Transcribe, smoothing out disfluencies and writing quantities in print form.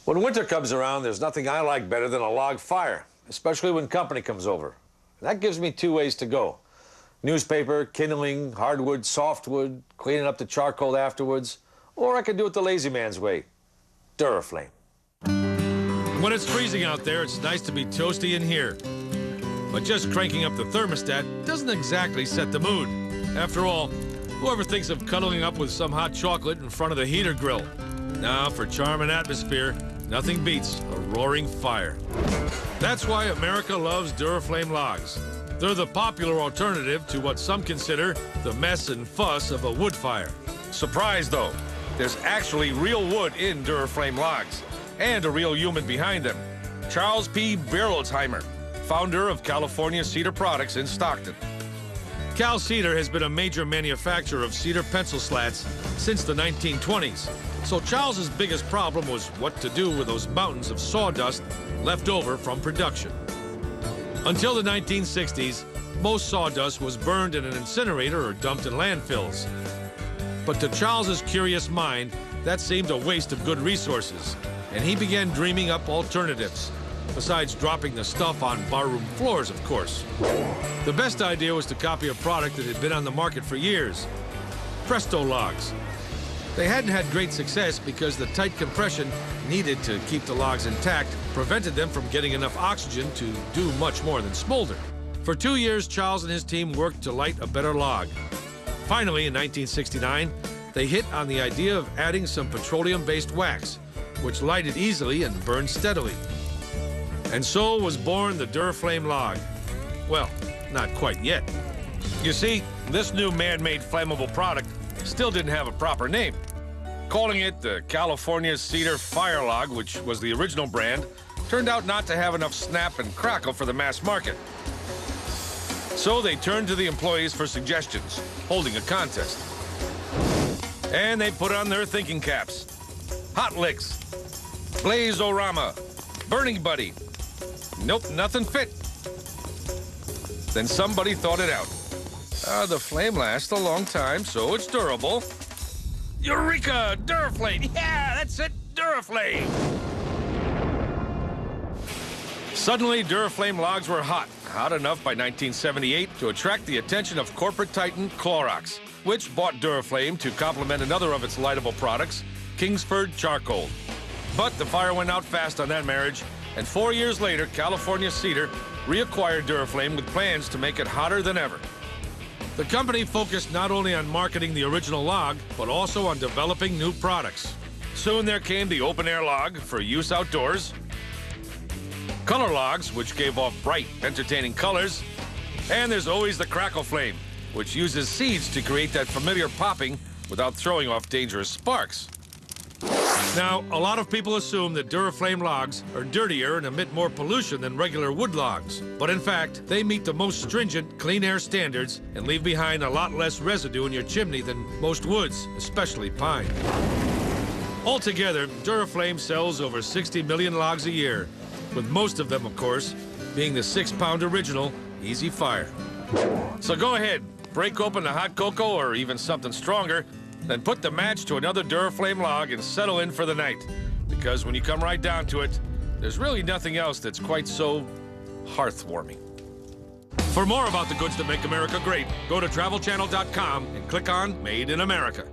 When winter comes around, there's nothing I like better than a log fire, especially when company comes over. That gives me two ways to go. Newspaper, kindling, hardwood, softwood, cleaning up the charcoal afterwards, or I could do it the lazy man's way, Duraflame. When it's freezing out there, it's nice to be toasty in here. But just cranking up the thermostat doesn't exactly set the mood. After all, whoever thinks of cuddling up with some hot chocolate in front of the heater grill? Now, for charm and atmosphere, nothing beats a roaring fire. That's why America loves Duraflame logs. They're the popular alternative to what some consider the mess and fuss of a wood fire. Surprise, though, there's actually real wood in Duraflame logs, and a real human behind them. Charles P. Berolzheimer, founder of California Cedar Products in Stockton. Cal Cedar has been a major manufacturer of cedar pencil slats since the 1920s. So Charles's biggest problem was what to do with those mountains of sawdust left over from production. Until the 1960s, most sawdust was burned in an incinerator or dumped in landfills. But to Charles's curious mind, that seemed a waste of good resources, and he began dreaming up alternatives, besides dropping the stuff on barroom floors, of course. The best idea was to copy a product that had been on the market for years, Presto logs. They hadn't had great success because the tight compression needed to keep the logs intact prevented them from getting enough oxygen to do much more than smolder. For 2 years, Charles and his team worked to light a better log. Finally, in 1969, they hit on the idea of adding some petroleum-based wax, which lighted easily and burned steadily. And so was born the Duraflame log. Well, not quite yet. You see, this new man-made flammable product still didn't have a proper name. Calling it the California Cedar Fire Log, which was the original brand, turned out not to have enough snap and crackle for the mass market. So they turned to the employees for suggestions, holding a contest. And they put on their thinking caps. Hot Licks, Blaze-O-Rama, Burning Buddy. Nope, nothing fit. Then somebody thought it out. The flame lasts a long time, so it's durable. Eureka! Duraflame! Yeah, that's it! Duraflame! Suddenly, Duraflame logs were hot enough by 1978 to attract the attention of corporate titan Clorox, which bought Duraflame to complement another of its lightable products, Kingsford Charcoal. But the fire went out fast on that marriage, and 4 years later, California Cedar reacquired Duraflame with plans to make it hotter than ever. The company focused not only on marketing the original log, but also on developing new products. Soon there came the open-air log for use outdoors, color logs, which gave off bright, entertaining colors, and there's always the crackle flame, which uses seeds to create that familiar popping without throwing off dangerous sparks. Now, a lot of people assume that Duraflame logs are dirtier and emit more pollution than regular wood logs. But in fact, they meet the most stringent clean air standards and leave behind a lot less residue in your chimney than most woods, especially pine. Altogether, Duraflame sells over 60 million logs a year, with most of them, of course, being the 6-pound original Easy Fire. So go ahead, break open the hot cocoa or even something stronger, then put the match to another Duraflame log and settle in for the night. Because when you come right down to it, there's really nothing else that's quite so hearth-warming. For more about the goods that make America great, go to travelchannel.com and click on Made in America.